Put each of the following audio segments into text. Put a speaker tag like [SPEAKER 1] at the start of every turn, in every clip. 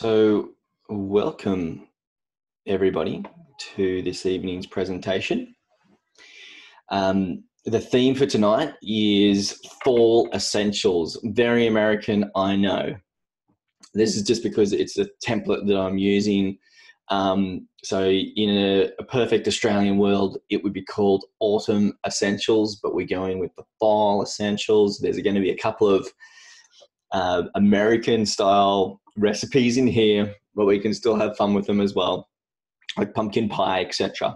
[SPEAKER 1] So, welcome everybody to this evening's presentation. The theme for tonight is fall essentials. Very American, I know. This is just because it's a template that I'm using. So in a perfect Australian world, it would be called autumn essentials, but we're going with the fall essentials. There's going to be a couple of American style recipes in here, but we can still have fun with them as well, like pumpkin pie, etc.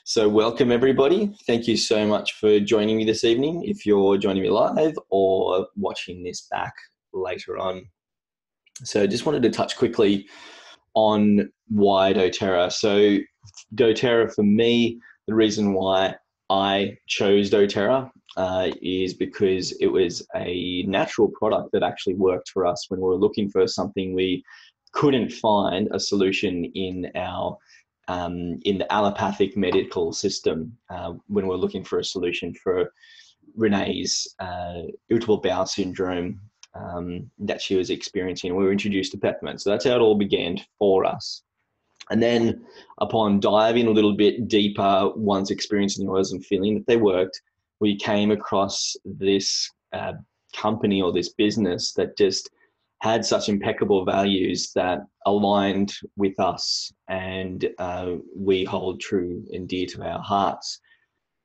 [SPEAKER 1] So welcome everybody. Thank you so much for joining me this evening, if you're joining me live or watching this back later on. So just wanted to touch quickly on why doTERRA. So doTERRA, for me, the reason why I chose doTERRA is because it was a natural product that actually worked for us when we were looking for something. We couldn't find a solution in our in the allopathic medical system when we were looking for a solution for Renee's irritable bowel syndrome that she was experiencing. We were introduced to peppermint. So that's how it all began for us. And then upon diving a little bit deeper, once experiencing the oils and feeling that they worked, we came across this company or this business that just had such impeccable values that aligned with us, and we hold true and dear to our hearts.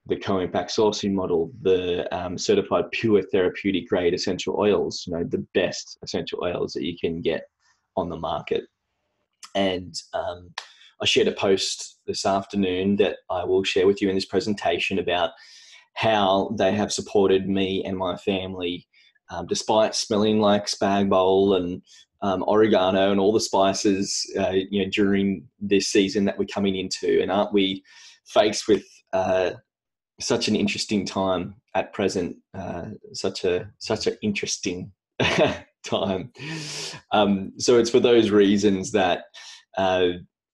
[SPEAKER 1] The co-impact sourcing model, the certified pure therapeutic grade essential oils, the best essential oils that you can get on the market. And I shared a post this afternoon that I will share with you in this presentation about how they have supported me and my family, despite smelling like spag bol and oregano and all the spices, during this season that we're coming into. And aren't we faced with such an interesting time at present? Such an interesting time. So it's for those reasons that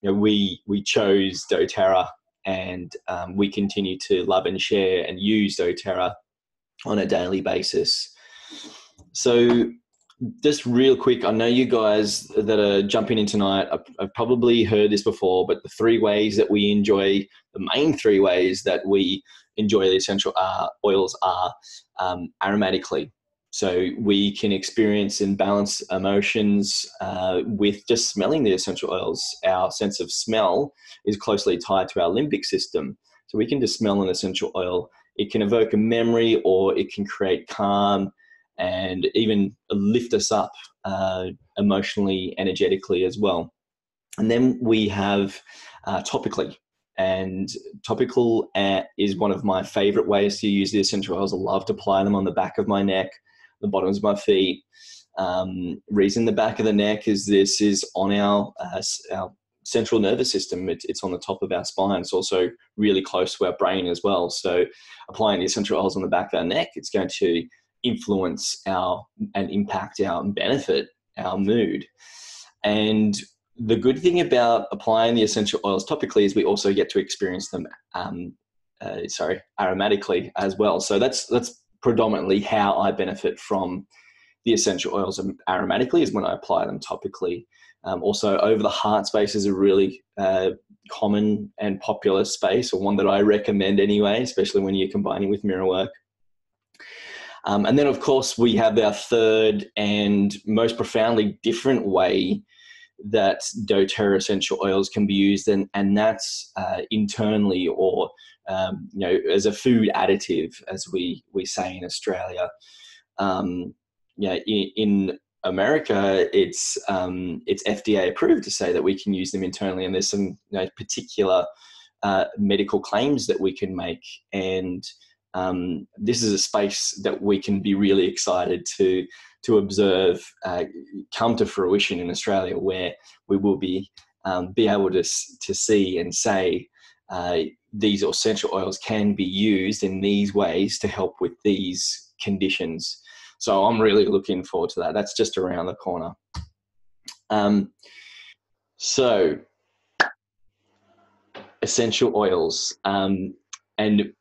[SPEAKER 1] we chose doTERRA, and we continue to love and share and use doTERRA on a daily basis. So just real quick, I know you guys that are jumping in tonight have probably heard this before, but the three ways that we enjoy, the main three ways that we enjoy the essential oils are aromatically. So we can experience and balance emotions with just smelling the essential oils. Our sense of smell is closely tied to our limbic system. So we can just smell an essential oil. It can evoke a memory, or it can create calm and even lift us up emotionally, energetically as well. And then we have topically. And topical is one of my favorite ways to use the essential oils. I love to apply them on the back of my neck, the bottoms of my feet. Reason the back of the neck is this is on our central nervous system. It's on the top of our spine. It's also really close to our brain as well. So applying the essential oils on the back of our neck, it's going to influence and impact and benefit our mood. And the good thing about applying the essential oils topically is we also get to experience them aromatically as well. So that's predominantly how I benefit from the essential oils aromatically, is when I apply them topically. Also, over the heart space is a really common and popular space, or one that I recommend anyway, especially when you're combining with mirror work. And then, of course, we have our third and most profoundly different way that doTERRA essential oils can be used, and that's internally, or as a food additive, as we say in Australia. In America, it's FDA approved to say that we can use them internally, and there's some particular medical claims that we can make, and this is a space that we can be really excited to observe come to fruition in Australia, where we will be able to see and say these essential oils can be used in these ways to help with these conditions. So I'm really looking forward to that. That's just around the corner. So essential oils, and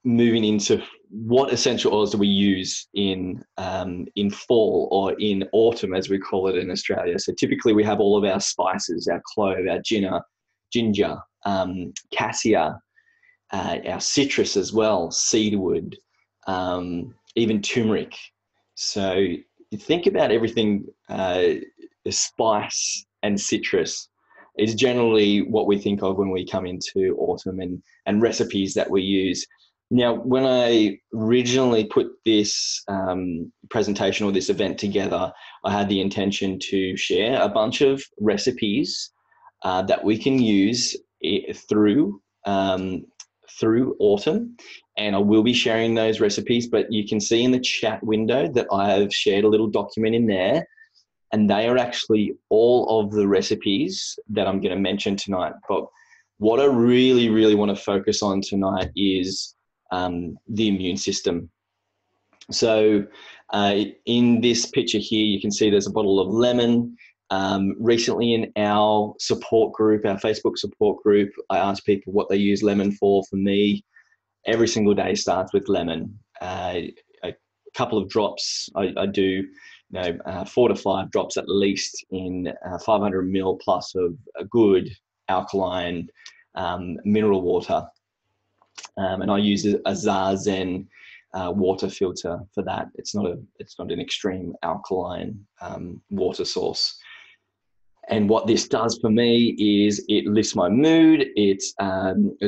[SPEAKER 1] moving into what essential oils do we use in fall or in autumn, as we call it in Australia? So typically we have all of our spices, our clove, our ginger, cassia, our citrus as well, cedarwood, even turmeric. So you think about everything, the spice and citrus is generally what we think of when we come into autumn, and recipes that we use. Now, when I originally put this presentation or this event together, I had the intention to share a bunch of recipes that we can use through autumn, and I will be sharing those recipes. But you can see in the chat window that I have shared a little document in there, and they are actually all of the recipes that I'm going to mention tonight. But what I really, really want to focus on tonight is the immune system. So in this picture here, you can see there's a bottle of lemon. Recently in our support group, our Facebook support group, I asked people what they use lemon for. For me, every single day starts with lemon. A couple of drops, I do 4 to 5 drops at least in 500 ml plus of a good alkaline mineral water. And I use a Zazen water filter for that. It's not an extreme alkaline water source. And what this does for me is it lifts my mood. It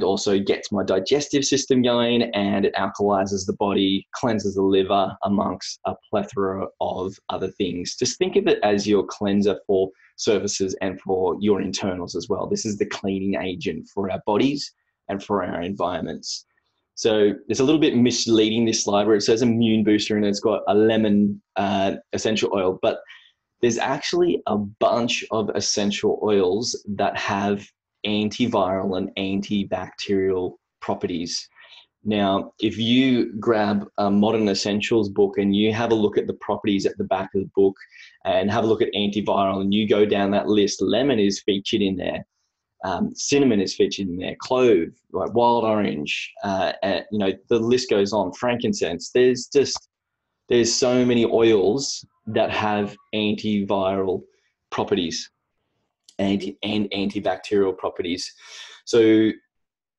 [SPEAKER 1] also gets my digestive system going, and it alkalizes the body, cleanses the liver, amongst a plethora of other things. Just think of it as your cleanser for surfaces and for your internals as well. This is the cleaning agent for our bodies and for our environments. So it's a little bit misleading, this slide, where it says immune booster and it's got a lemon essential oil, but there's actually a bunch of essential oils that have antiviral and antibacterial properties. Now, if you grab a Modern Essentials book and you have a look at the properties at the back of the book and have a look at antiviral, and you go down that list, lemon is featured in there. Cinnamon is featured in there, clove, like wild orange, the list goes on, frankincense. There's so many oils that have antiviral properties and antibacterial properties. So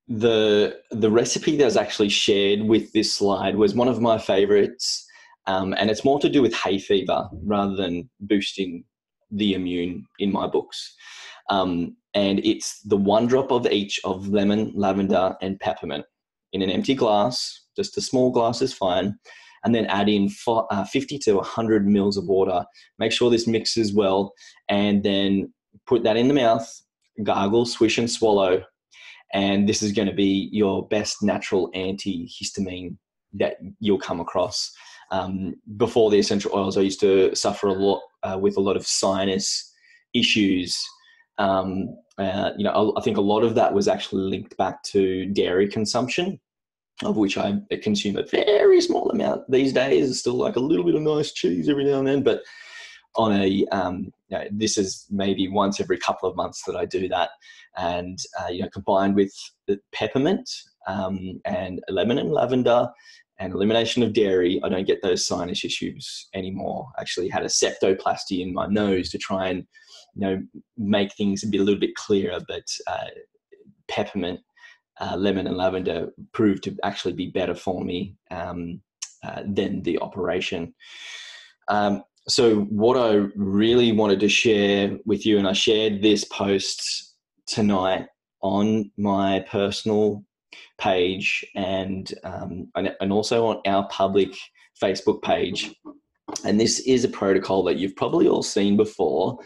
[SPEAKER 1] the recipe that was actually shared with this slide was one of my favorites, and it's more to do with hay fever rather than boosting the immune in my books. And it's the 1 drop of each of lemon, lavender, and peppermint in an empty glass. Just a small glass is fine. And then add in 50 to 100 mils of water. Make sure this mixes well, and then put that in the mouth, gargle, swish, and swallow. And this is going to be your best natural antihistamine that you'll come across. Before the essential oils, I used to suffer a lot with a lot of sinus issues. I think a lot of that was actually linked back to dairy consumption, of which I consume a very small amount these days. It's still like a little bit of nice cheese every now and then, but on this is maybe once every couple of months that I do that. And, combined with the peppermint and lemon and lavender and elimination of dairy, I don't get those sinus issues anymore. I actually had a septoplasty in my nose to try and, make things a little bit clearer, but peppermint, lemon and lavender proved to actually be better for me than the operation. So what I really wanted to share with you, and I shared this post tonight on my personal page and also on our public Facebook page. And this is a protocol that you've probably all seen before.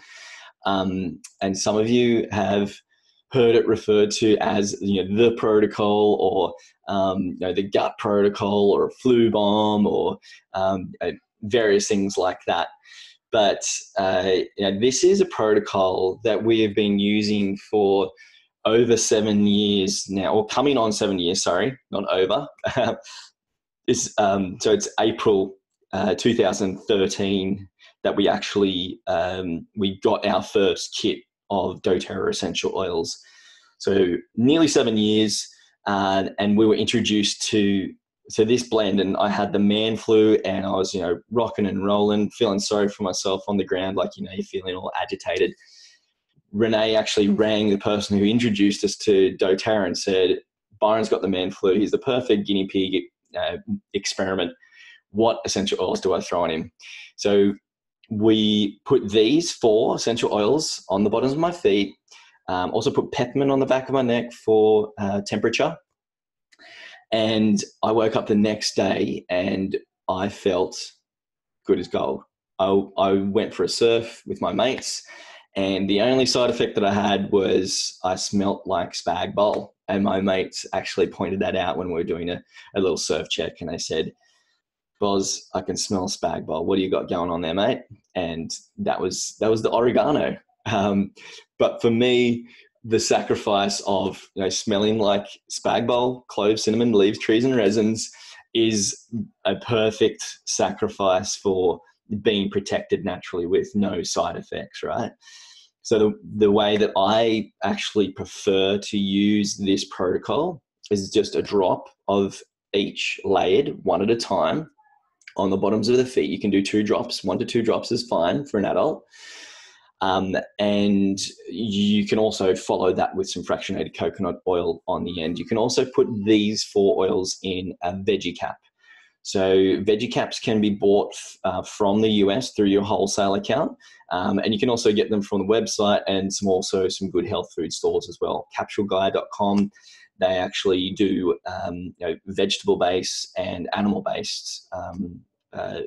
[SPEAKER 1] And some of you have heard it referred to as the protocol, or the gut protocol, or a flu bomb, or various things like that. But this is a protocol that we have been using for over 7 years now, or coming on 7 years. Sorry, not over. So it's April 2013 that we actually we got our first kit of doTERRA essential oils. So nearly 7 years, and we were introduced to so this blend, and I had the man flu, and I was, rocking and rolling, feeling sorry for myself on the ground, like, you're feeling all agitated. Renee actually rang the person who introduced us to doTERRA and said, Byron's got the man flu. He's the perfect guinea pig experiment. What essential oils do I throw on him? So we put these 4 essential oils on the bottoms of my feet. Also put peppermint on the back of my neck for temperature. And I woke up the next day and I felt good as gold. I went for a surf with my mates, and the only side effect that I had was I smelt like spag bol. And my mates actually pointed that out when we were doing a little surf check, and they said, Boz, I can smell spag bol. What do you got going on there, mate? And that was the oregano. But for me, the sacrifice of smelling like spag bol, cloves, cinnamon, leaves, trees, and resins is a perfect sacrifice for being protected naturally with no side effects, right? So the way that I actually prefer to use this protocol is just a drop of each layered, one at a time, on the bottoms of the feet. You can do 2 drops. 1 to 2 drops is fine for an adult. And you can also follow that with some fractionated coconut oil on the end. You can also put these 4 oils in a veggie cap. So veggie caps can be bought from the US through your wholesale account. And you can also get them from the website and some good health food stores as well. Capsuleguy.com. They actually do vegetable-based and animal-based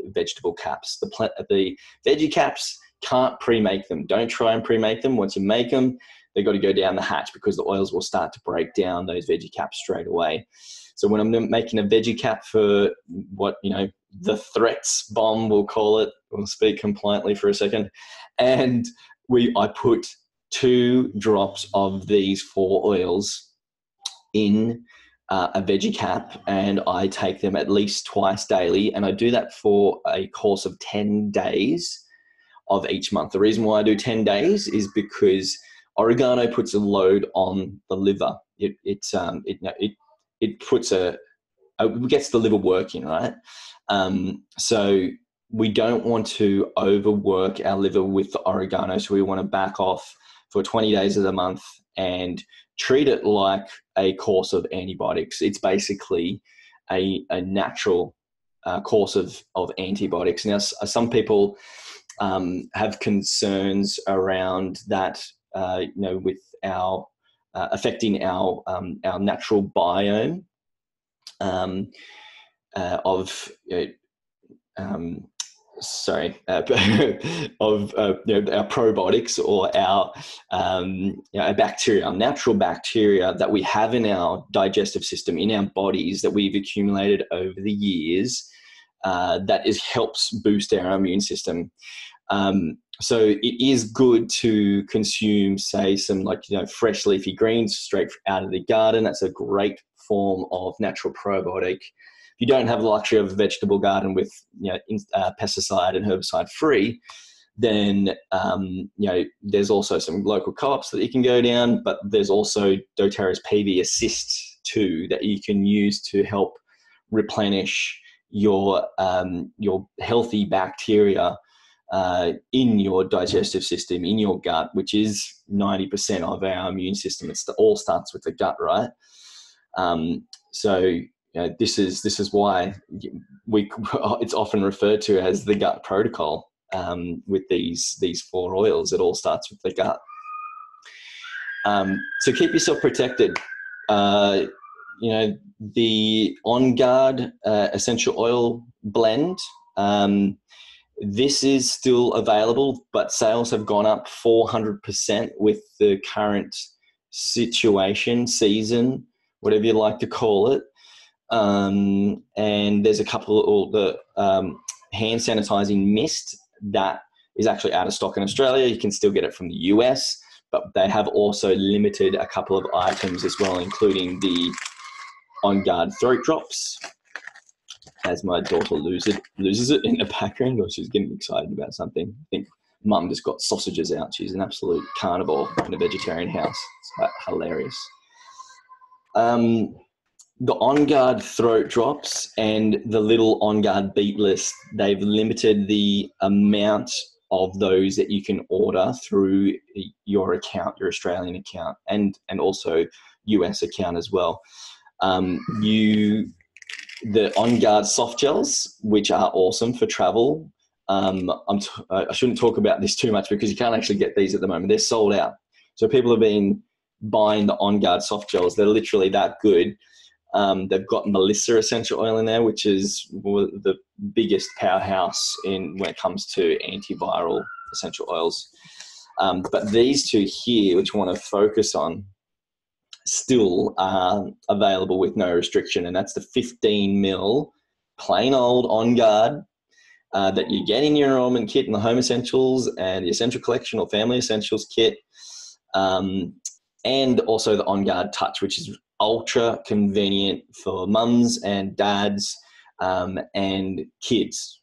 [SPEAKER 1] vegetable caps. The veggie caps, can't pre-make them. Don't try and pre-make them. Once you make them, they've got to go down the hatch because the oils will start to break down those veggie caps straight away. So when I'm making a veggie cap for what, the threats bomb, we'll call it, we'll speak compliantly for a second, and I put 2 drops of these 4 oils in a veggie cap, and I take them at least twice daily, and I do that for a course of 10 days of each month. The reason why I do 10 days is because oregano puts a load on the liver. It puts it gets the liver working, right? So we don't want to overwork our liver with the oregano. So we want to back off for 20 days of the month and treat it like a course of antibiotics. It's basically a natural course of antibiotics. Now, some people have concerns around that, with our affecting our natural biome of our probiotics or our bacteria, our natural bacteria that we have in our digestive system, in our bodies, that we've accumulated over the years, helps boost our immune system. So it is good to consume, say, some fresh leafy greens straight out of the garden. That's a great form of natural probiotic. If you don't have the luxury of a vegetable garden with pesticide and herbicide free, then there's also some local co-ops that you can go down, but there's also doTERRA's PV Assist too that you can use to help replenish your healthy bacteria in your digestive system, in your gut, which is 90% of our immune system. It all starts with the gut, right? This is why it's often referred to as the gut protocol. With these 4 oils, it all starts with the gut. So keep yourself protected. The On Guard essential oil blend. This is still available, but sales have gone up 400% with the current season, whatever you like to call it. And there's a couple of the hand sanitizing mist that is actually out of stock in Australia. You can still get it from the US, but they have also limited a couple of items as well, including the On Guard throat drops. As my daughter loses it in the background, or she's getting excited about something. I think Mum just got sausages out. She's an absolute carnivore in a vegetarian house. It's hilarious. the On Guard throat drops and the little On Guard beat list, they've limited the amount of those that you can order through your account, your Australian account, and also US account as well. The On Guard soft gels, which are awesome for travel. I shouldn't talk about this too much because you can't actually get these at the moment. They're sold out. So people have been buying the On Guard soft gels. They're literally that good. They've got Melissa essential oil in there, which is the biggest powerhouse when it comes to antiviral essential oils. But these two here, which I want to focus on, still are available with no restriction, and that's the 15 ml plain old On Guard that you get in your enrollment kit in the Home Essentials and the Essential Collection or Family Essentials kit, and also the On Guard Touch, which is ultra convenient for mums and dads and kids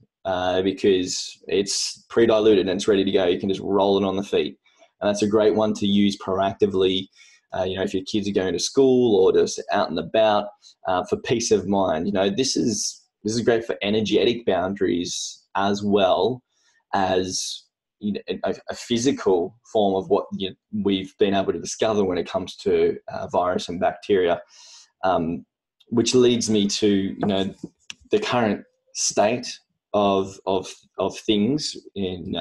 [SPEAKER 1] because it's pre-diluted and it's ready to go. You can just roll it on the feet, and that's a great one to use proactively. If your kids are going to school or just out and about, for peace of mind. This is great for energetic boundaries as well as a physical form of what we've been able to discover when it comes to virus and bacteria, which leads me to the current state of things in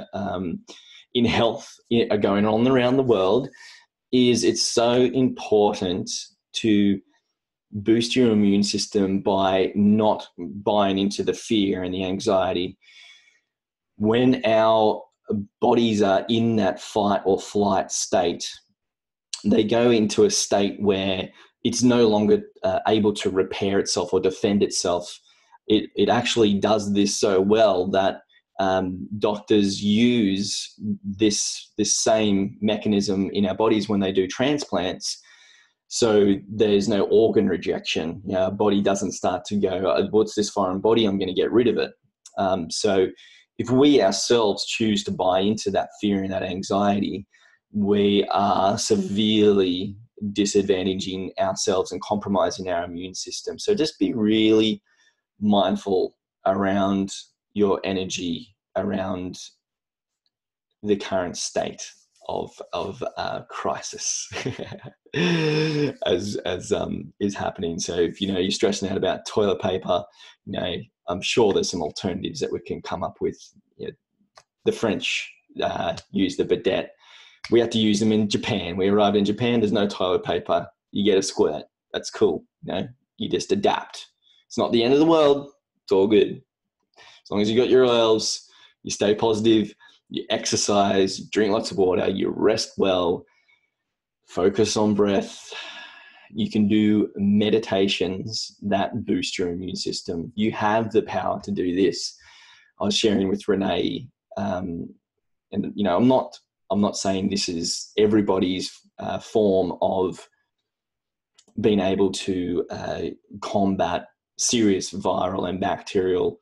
[SPEAKER 1] health are going on around the world. It's so important to boost your immune system by not buying into the fear and the anxiety. When our bodies are in that fight or flight state, they go into a state where it's no longer able to repair itself or defend itself. It actually does this so well that doctors use this same mechanism in our bodies when they do transplants. So there's no organ rejection. Our body doesn't start to go, what's this foreign body? I'm going to get rid of it. So if we ourselves choose to buy into that fear and that anxiety, we are severely disadvantaging ourselves and compromising our immune system. So just be really mindful around your energy, around the current state of crisis as is happening. So if you're stressing out about toilet paper, I'm sure there's some alternatives that we can come up with. The French use the bidet. We have to use them in Japan. We arrived in Japan, there's no toilet paper. You get a squirt. That's cool. You just adapt. It's not the end of the world. It's all good. As long as you got your oils, you stay positive, you exercise, you drink lots of water, you rest well, focus on breath. You can do meditations that boost your immune system. You have the power to do this. I was sharing with Renee, and I'm not saying this is everybody's form of being able to combat serious viral and bacterial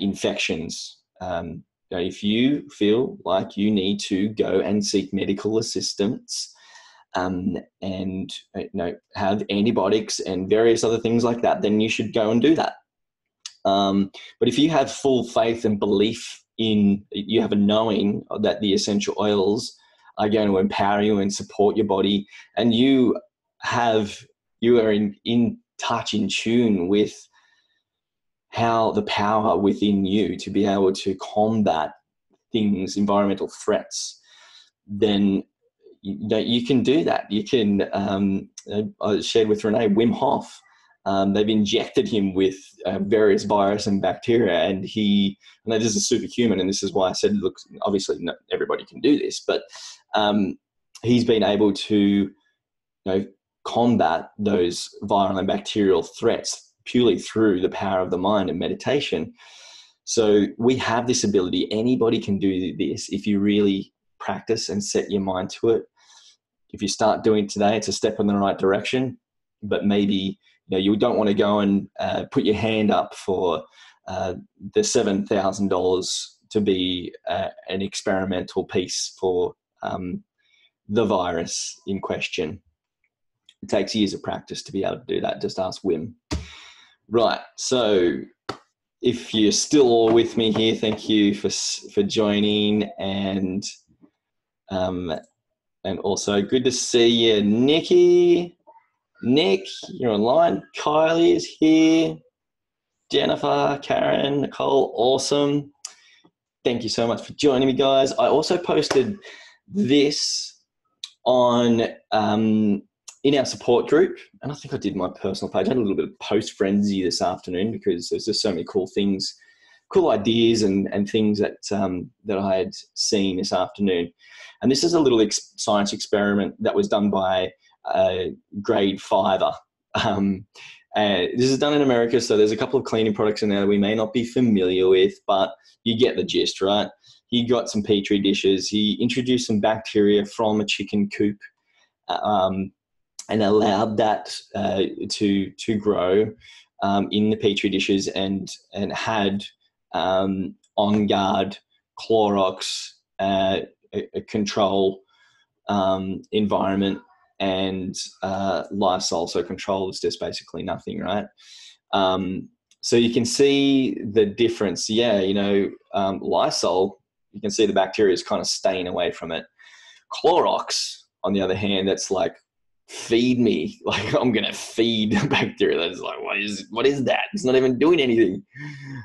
[SPEAKER 1] infections. If you feel like you need to go and seek medical assistance and have antibiotics and various other things like that, then you should go and do that. But if you have full faith and belief you have a knowing that the essential oils are going to empower you and support your body, and you are in touch, in tune with how the power within you to be able to combat things, environmental threats, then you can do that. You can, I shared with Renee, Wim Hof, they've injected him with various virus and bacteria, and this is a superhuman, and this is why I said, look, obviously not everybody can do this, but he's been able to combat those viral and bacterial threats purely through the power of the mind and meditation. So we have this ability. Anybody can do this if you really practice and set your mind to it. If you start doing it today, it's a step in the right direction, but maybe you don't want to go and put your hand up for the $7,000 to be an experimental piece for the virus in question. It takes years of practice to be able to do that. Just ask Wim. Right. So if you're still all with me here, thank you for joining, and also good to see you, Nikki. Nick, you're online. Kylie is here. Jennifer, Karen, Nicole, awesome. Thank you so much for joining me, guys. I also posted this on in our support group, and I think I did my personal page. I had a little bit of post frenzy this afternoon because there's just so many cool things, cool ideas and things that I had seen this afternoon. And this is a little science experiment that was done by grade fiver. This is done in America, so there's a couple of cleaning products in there that we may not be familiar with, but you get the gist, right? He got some Petri dishes. He introduced some bacteria from a chicken coop and allowed that to grow in the Petri dishes, and had On Guard, Clorox, a control environment, and Lysol. So control is just basically nothing, right? So you can see the difference. Yeah, Lysol, you can see the bacteria is kind of staying away from it. Clorox, on the other hand, that's like, feed me. Like, I'm going to feed bacteria. That's like, what is that? It's not even doing anything.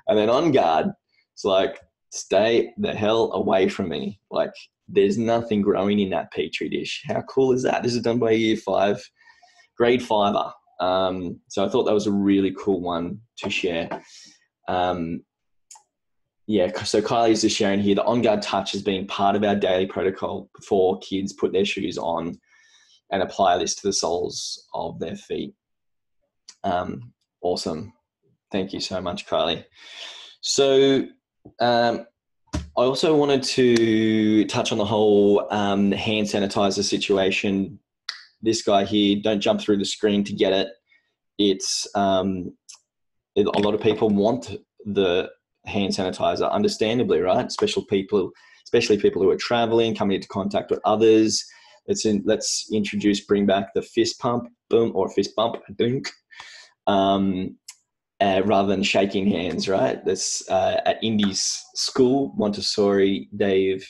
[SPEAKER 1] And then On Guard, it's like, stay the hell away from me. Like, there's nothing growing in that Petri dish. How cool is that? This is done by year 5, grade fiver. So I thought that was a really cool one to share. So Kylie's just sharing here, the On Guard touch has been part of our daily protocol before kids put their shoes on and apply this to the soles of their feet. Awesome. Thank you so much, Kylie. So I also wanted to touch on the whole hand sanitizer situation. This guy here, don't jump through the screen to get it. It's a lot of people want the hand sanitizer, understandably, right? Especially people who are traveling, coming into contact with others. Let's bring back the fist pump, boom, or fist bump, dunk, rather than shaking hands, right? That's at Indy's school, Montessori, they've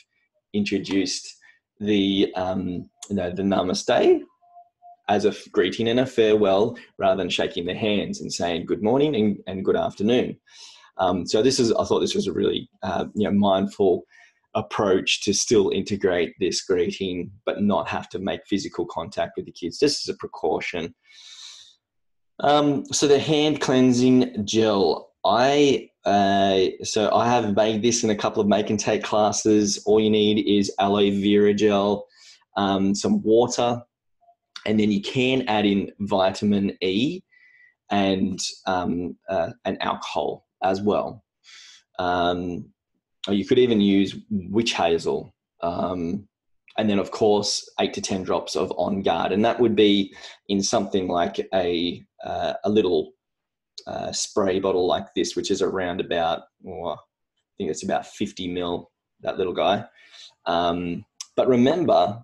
[SPEAKER 1] introduced the namaste as a greeting and a farewell, rather than shaking their hands and saying good morning and good afternoon. So I thought this was a really mindful approach to still integrate this greeting, but not have to make physical contact with the kids, just as a precaution. So the hand cleansing gel, I have made this in a couple of make and take classes. All you need is aloe vera gel, some water, and then you can add in vitamin E and alcohol as well. Or you could even use witch hazel. And then, of course, 8 to 10 drops of On Guard. And that would be in something like a little spray bottle like this, which is around about, I think it's about 50 ml, that little guy. But remember,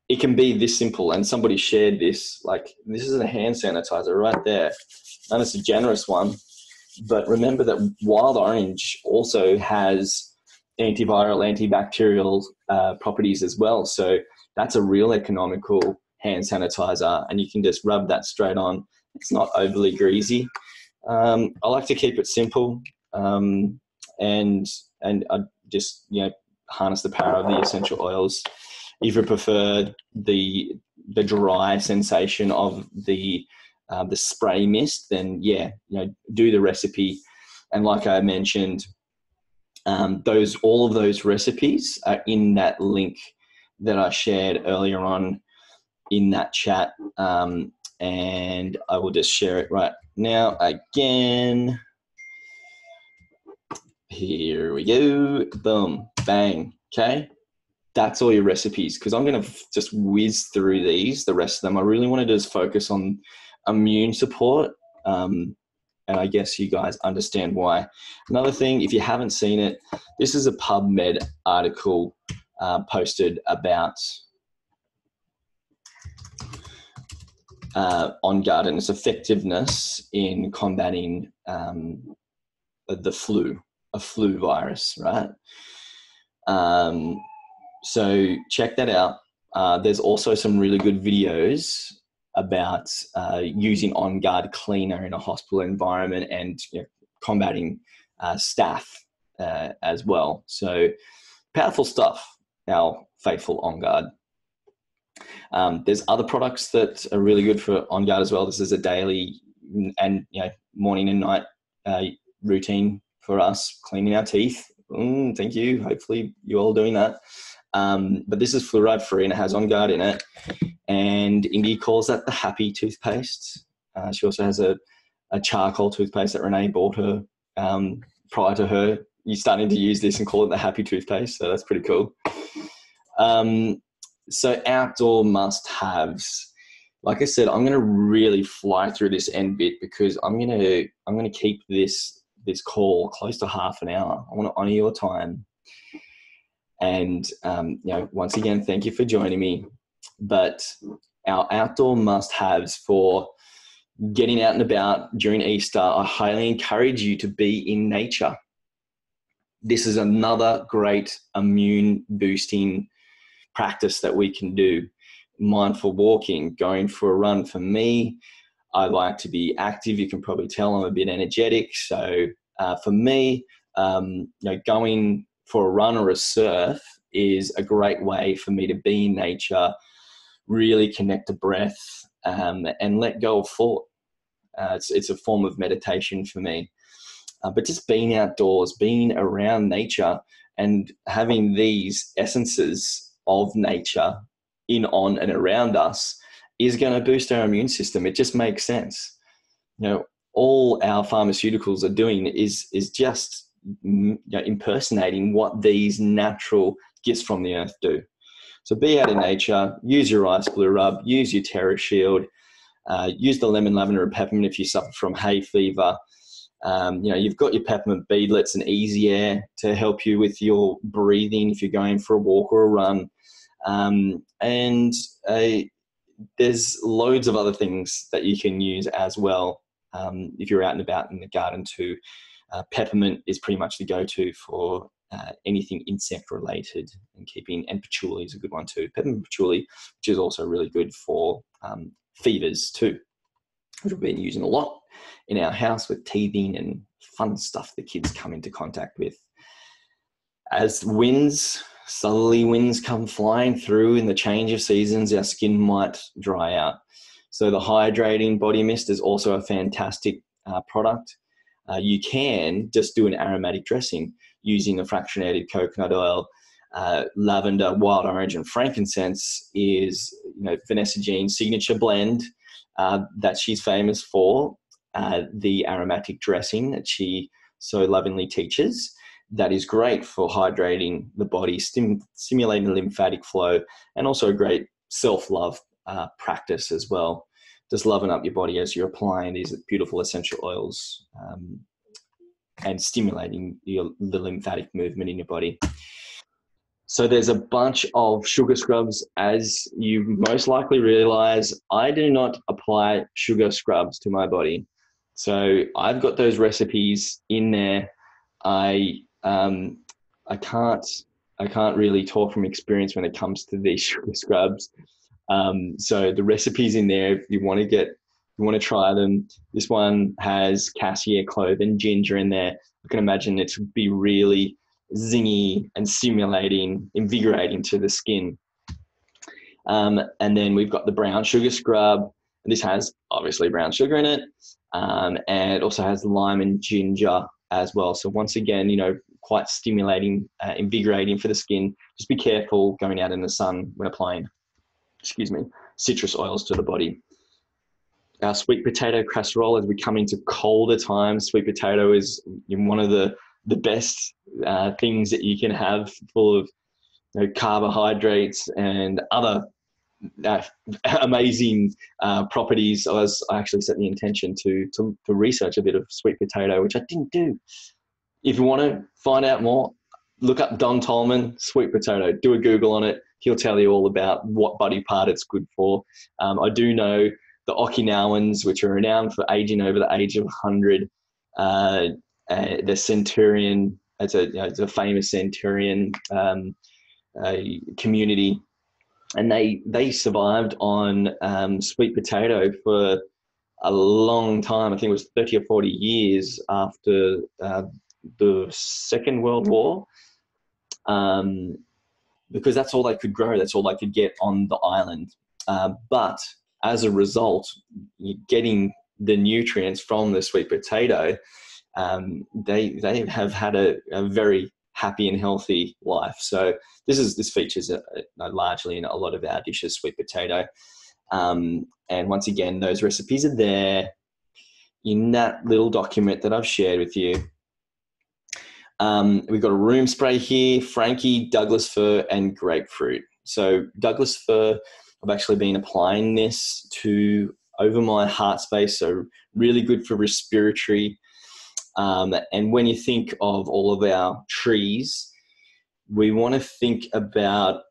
[SPEAKER 1] it can be this simple. And somebody shared this, like, this is a hand sanitizer right there. And it's a generous one. But remember that wild orange also has antiviral, antibacterial properties as well. So that's a real economical hand sanitizer, and you can just rub that straight on. It's not overly greasy. I like to keep it simple, and I just harness the power of the essential oils. If you prefer the dry sensation of the spray mist, then do the recipe. And like I mentioned, all of those recipes are in that link that I shared earlier on in that chat, and I will just share it right now again. Here we go. Boom, bang. Okay, that's all your recipes, because I'm going to just whiz through the rest of them. I really want to just focus on immune support, and I guess you guys understand why. Another thing, if you haven't seen it, this is a PubMed article posted about On Guard and its effectiveness in combating the flu, a flu virus, right? So check that out. There's also some really good videos about using On Guard cleaner in a hospital environment and combating staph as well. So powerful stuff, our faithful On Guard. There's other products that are really good for On Guard as well. This is a daily and morning and night routine for us, cleaning our teeth. Thank you. Hopefully you're all doing that. But this is fluoride free and it has On Guard in it. And Indy calls that the Happy toothpaste. She also has a charcoal toothpaste that Renee bought her prior to her. You're starting to use this and call it the Happy toothpaste. So that's pretty cool. So outdoor must-haves. Like I said, I'm going to really fly through this end bit because I'm going to keep this call close to half an hour. I want to honor your time. And once again, thank you for joining me. But our outdoor must-haves for getting out and about during Easter, I highly encourage you to be in nature. This is another great immune boosting practice that we can do. Mindful walking, going for a run. For me, I like to be active. You can probably tell I'm a bit energetic. So for me, going for a run or a surf is a great way for me to be in nature, really connect to breath, and let go of thought. It's a form of meditation for me. But just being outdoors, being around nature, and having these essences of nature in, on, and around us is going to boost our immune system. It just makes sense. All our pharmaceuticals are doing is just impersonating what these natural gifts from the earth do. So be out in nature, use your ice blue rub, use your Terra Shield, use the lemon, lavender, and peppermint if you suffer from hay fever. You've got your peppermint beadlets and easy air to help you with your breathing if you're going for a walk or a run. And there's loads of other things that you can use as well if you're out and about in the garden too. Peppermint is pretty much the go-to for anything insect related, and patchouli is a good one too. Peppermint patchouli, which is also really good for fevers too, which we've been using a lot in our house with teething and fun stuff the kids come into contact with. As southerly winds come flying through in the change of seasons, our skin might dry out. So the hydrating body mist is also a fantastic product. You can just do an aromatic dressing using the fractionated coconut oil, lavender, wild orange, and frankincense is Vanessa Jean's signature blend that she's famous for. The aromatic dressing that she so lovingly teaches. That is great for hydrating the body, stimulating the lymphatic flow, and also a great self-love practice as well. Just loving up your body as you're applying these beautiful essential oils and stimulating the lymphatic movement in your body. So there's a bunch of sugar scrubs. As you most likely realize, I do not apply sugar scrubs to my body. So I've got those recipes in there. I can't really talk from experience when it comes to these sugar scrubs. So the recipes in there, if you want to try them, this one has cassia, clove, and ginger in there. I can imagine it would be really zingy and stimulating, invigorating to the skin. And then we've got the brown sugar scrub. This has obviously brown sugar in it. And it also has lime and ginger as well. So once again, quite stimulating, invigorating for the skin. Just be careful going out in the sun when applying, citrus oils to the body. Our sweet potato casserole, as we come into colder times, sweet potato is one of the best things that you can have, full of carbohydrates and other amazing properties. I actually set the intention to research a bit of sweet potato, which I didn't do. If you want to find out more, look up Don Tolman, sweet potato. Do a Google on it. He'll tell you all about what body part it's good for. I do know the Okinawans, which are renowned for aging over the age of 100. The Centurion, it's a famous Centurion community, and they survived on sweet potato for a long time. I think it was 30 or 40 years after the Second World War, because that's all they could grow. That's all they could get on the island. But as a result, you're getting the nutrients from the sweet potato. They have had a very happy and healthy life. So this features largely in a lot of our dishes, sweet potato. And once again, those recipes are there in that little document that I've shared with you. We've got a room spray here, Frankie, Douglas fir, and grapefruit. So Douglas fir, I've actually been applying this to over my heart space, so really good for respiratory. And when you think of all of our trees, we want to think about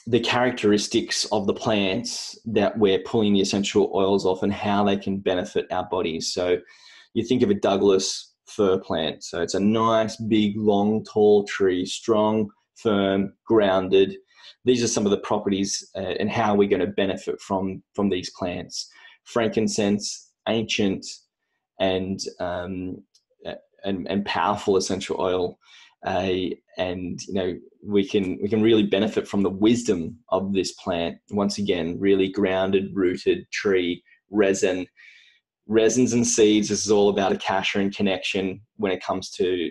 [SPEAKER 1] the characteristics of the plants that we're pulling the essential oils off and how they can benefit our bodies. So you think of a Douglas fir plant. So it's a nice, big, long, tall tree, strong, firm, grounded. These are some of the properties and how we're going to benefit from these plants. Frankincense, ancient, and powerful essential oil. And we can really benefit from the wisdom of this plant. Once again, really grounded, rooted tree, resins and seeds. This is all about akasha and connection when it comes to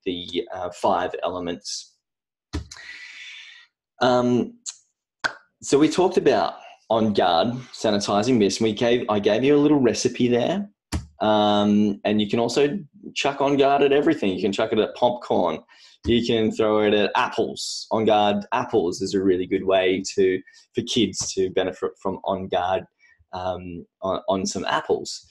[SPEAKER 1] the 5 elements. So we talked about On Guard sanitizing mist. I gave you a little recipe there. And you can also chuck On Guard at everything. You can chuck it at popcorn. You can throw it at apples. On Guard apples is a really good way for kids to benefit from On Guard on some apples.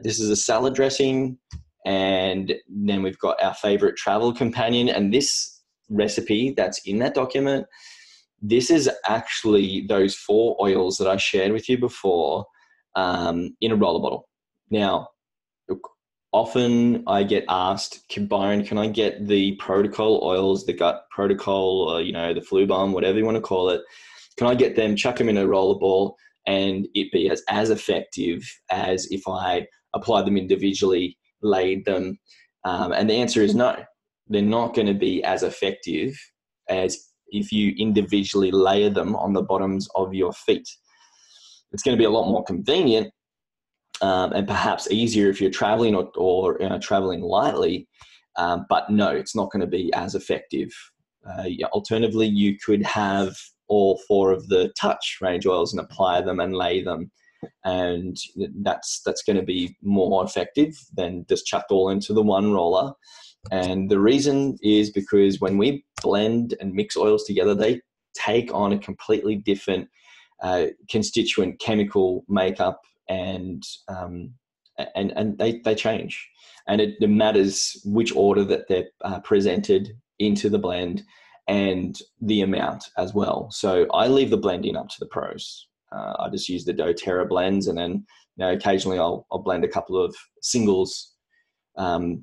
[SPEAKER 1] This is a salad dressing, and then we've got our favorite travel companion. And this recipe that's in that document, this is actually those 4 oils that I shared with you before in a roller bottle. Now, often I get asked, Byron, can I get the protocol oils, the gut protocol, or, the flu balm, whatever you want to call it? Can I get them, chuck them in a roller ball, and it be as effective as if I applied them individually, laid them? And the answer is no. They're not going to be as effective as if you individually layer them on the bottoms of your feet. It's going to be a lot more convenient, and perhaps easier if you're traveling or traveling lightly, but no, it's not going to be as effective. Alternatively, you could have all 4 of the touch range oils and apply them and lay them, and that's going to be more effective than just chucked all into the one roller. And the reason is because when we blend and mix oils together, they take on a completely different constituent chemical makeup, and they change, and it matters which order that they're presented into the blend, and the amount as well. So I leave the blending up to the pros. I just use the doTERRA blends, and then occasionally I'll blend a couple of singles, for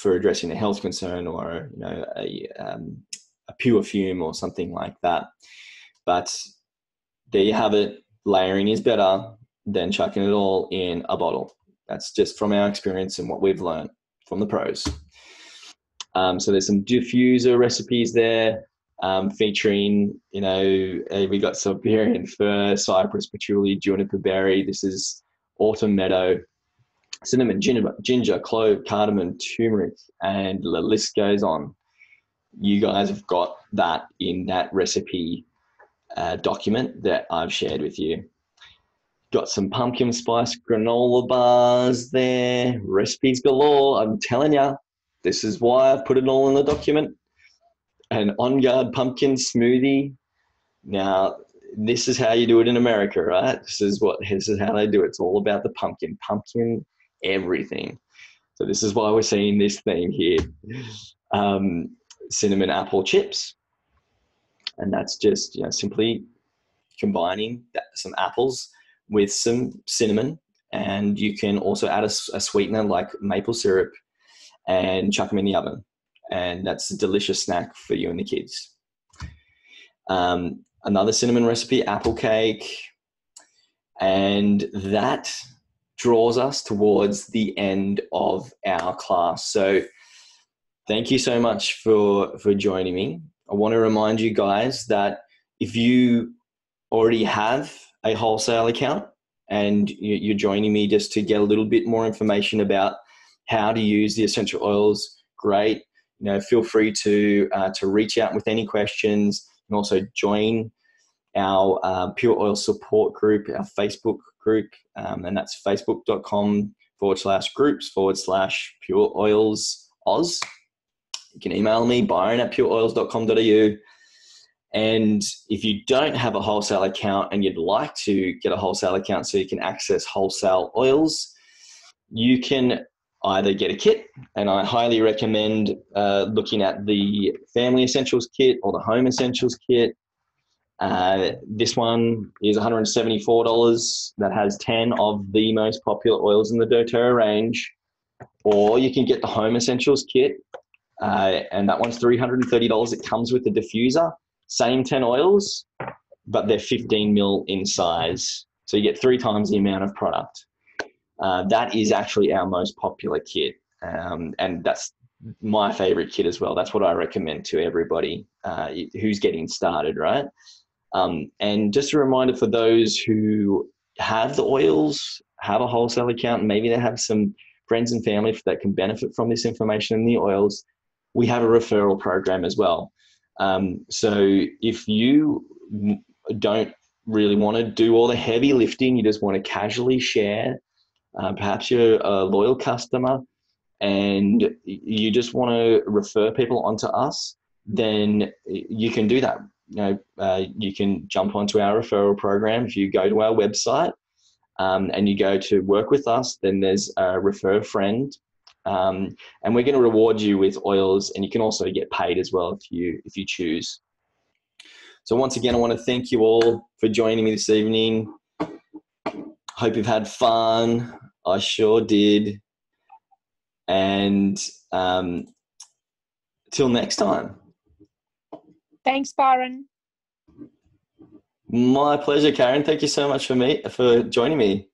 [SPEAKER 1] addressing a health concern, or a pure fume or something like that. But there you have it. Layering is better than chucking it all in a bottle. That's just from our experience and what we've learned from the pros. So there's some diffuser recipes there, featuring, we got Siberian fir, cypress, patchouli, juniper berry. This is autumn meadow, cinnamon, ginger, clove, cardamom, turmeric, and the list goes on. You guys have got that in that recipe document that I've shared with you. Got some pumpkin spice granola bars there, recipes galore. I'm telling you, this is why I put it all in the document. An On Guard pumpkin smoothie. Now, this is how you do it in America, right? This is how they do it. It's all about the pumpkin everything. So this is why we're seeing this theme here. Cinnamon apple chips. And that's just simply combining some apples with some cinnamon, and you can also add a sweetener like maple syrup and chuck them in the oven. And that's a delicious snack for you and the kids. Another cinnamon recipe, apple cake. And that draws us towards the end of our class. So thank you so much for joining me. I want to remind you guys that if you already have a wholesale account and you're joining me just to get a little bit more information about how to use the essential oils, great. Feel free to reach out with any questions, and also join our Pure Oil support group, our Facebook group, and that's facebook.com/groups/Pure Oils Oz. You can email me, byron@pureoils.com.au. And if you don't have a wholesale account and you'd like to get a wholesale account so you can access wholesale oils, you can either get a kit, and I highly recommend looking at the Family Essentials kit or the Home Essentials kit. This one is $174 that has 10 of the most popular oils in the doTERRA range. Or you can get the Home Essentials kit, and that one's $330. It comes with the diffuser, same 10 oils, but they're 15 mil in size. So you get 3 times the amount of product. That is actually our most popular kit, and that's my favorite kit as well. That's what I recommend to everybody who's getting started, right? And just a reminder for those who have the oils, have a wholesale account, maybe they have some friends and family that can benefit from this information in the oils, we have a referral program as well. So if you don't really want to do all the heavy lifting, you just want to casually share, perhaps you're a loyal customer and you just want to refer people onto us, then you can do that. You can jump onto our referral program. If you go to our website and you go to work with us, then there's a refer a friend, and we're going to reward you with oils, and you can also get paid as well if you choose. So once again, I want to thank you all for joining me this evening. Hope you've had fun. I sure did. And till next time.
[SPEAKER 2] Thanks, Byron.
[SPEAKER 1] My pleasure, Karen. Thank you so much for joining me.